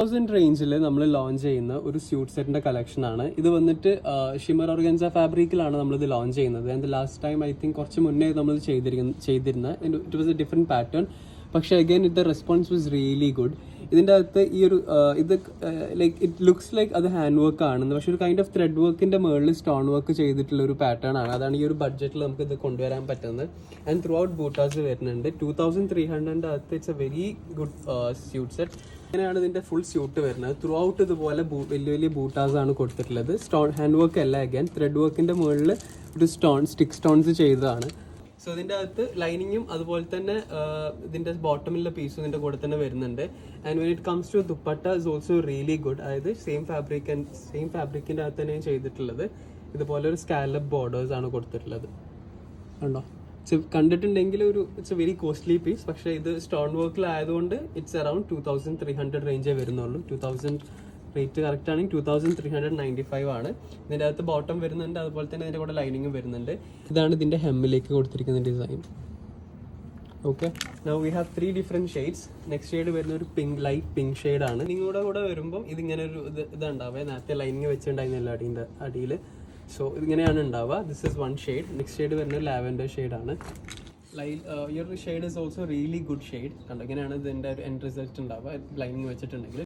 1000 റേഞ്ചിൽ നമ്മൾ ലോഞ്ച് ചെയ്യുന്ന ഒരു സ്യൂട്ട് സെറ്റിന്റെ കളക്ഷൻ ആണ് ഇത്. വന്നിട്ട് ഷിമർ ഓർഗൻസ ഫാബ്രിക്കിലാണ് നമ്മളിത് ലോഞ്ച് ചെയ്യുന്നത്. And last time I think കുറച്ച് മുന്നേ നമ്മൾ ചെയ്തിരുന്ന it was A different pattern. പക്ഷേ അഗൈൻ ഇത് റെസ്പോൺസ് വാസ് റിയലി ഗുഡ്. ഇതിൻ്റെ അകത്ത് ഈ ഒരു ഇത് ലൈക്ക് ഇറ്റ് ലുക്സ് ലൈക്ക് അത് ഹാൻഡ് വർക്ക് ആണെന്ന്, പക്ഷെ ഒരു കൈൻഡ് ഓഫ് ത്രെഡ് വർക്കിന്റെ മുകളിൽ സ്റ്റോൺ വർക്ക് ചെയ്തിട്ടുള്ള ഒരു പാറ്റേൺ ആണ്. അതാണ് ഈ ഒരു ബഡ്ജറ്റിൽ നമുക്ക് ഇത് കൊണ്ടുവരാൻ പറ്റുന്നത്. ആൻഡ് ത്രൂ ഔട്ട് ബൂട്ടാസ് വരുന്നുണ്ട്. 2300 അകത്ത് it's a very good suit set. ഇങ്ങനെയാണ് ഇതിന്റെ ഫുൾ സ്യൂട്ട് വരുന്നത്. ത്രൂ ഔട്ട് ഇതുപോലെ വലിയ വലിയ ബൂട്ടാസ് ആണ് കൊടുത്തിട്ടുള്ളത്. ഹാൻഡ് വർക്ക് അല്ല, അഗൈൻ ത്രെഡ് വർക്കിന്റെ മുകളിൽ ഒരു സ്റ്റിക്ക് സ്റ്റോൺസ് ചെയ്തതാണ്. സോ ഇതിൻ്റെ അകത്ത് ലൈനിങ്ങും അതുപോലെ തന്നെ ഇതിൻ്റെ ബോട്ടമിലുള്ള പീസും ഇതിൻ്റെ കൂടെ തന്നെ വരുന്നുണ്ട്. And when it comes to dupatta is also really good. അതായത് സെയിം ഫാബ്രിക്കിൻ്റെ അകത്ത് തന്നെയാണ് ചെയ്തിട്ടുള്ളത്. ഇതുപോലെ ഒരു സ്കാലപ്പ് ബോർഡേഴ്സ് ആണ് കൊടുത്തിട്ടുള്ളത്. കണ്ടോ, കണ്ടിട്ടുണ്ടെങ്കിൽ it's a very costly piece. പക്ഷേ ഇത് സ്റ്റോൺ വർക്കിലായതുകൊണ്ട് ഇറ്റ്സ് അറൌണ്ട് 2300 റേഞ്ചേ വരുന്നുള്ളൂ. 2000 റേറ്റ് കറക്റ്റ് ആണെങ്കിൽ 2395 ആണ്. ഇതിൻ്റെ അകത്ത് ബോട്ടം വരുന്നുണ്ട്, അതുപോലെ തന്നെ ഇതിൻ്റെ കൂടെ ലൈനിങ്ങും വരുന്നുണ്ട്. ഇതാണ് ഇതിൻ്റെ ഹെമ്മിലേക്ക് കൊടുത്തിരിക്കുന്ന design. Okay, now we have 3 different shades. Next shade വരുന്ന ഒരു ലൈറ്റ് പിങ്ക് ഷെയ്ഡാണ്. നിങ്ങളുടെ കൂടെ വരുമ്പം ഇതിങ്ങനെ ഒരു ഇതുണ്ടാവുക. നേരത്തെ ലൈനിങ് വെച്ചിട്ടുണ്ടായിരുന്നില്ല അടിയിൽ. സോ ഇതിങ്ങനെയാണ് ഉണ്ടാവുക. This is one shade. Next shade വരുന്നത് ലാവൻഡർ ഷെയ്ഡാണ്. ഈ ഒരു shade is also really good shade. കണ്ടോ, ഇങ്ങനെയാണ് ഇതിൻ്റെ ഒരു എൻഡ് റിസൾട്ട് ഉണ്ടാവുക ലൈനിങ് വെച്ചിട്ടുണ്ടെങ്കിൽ.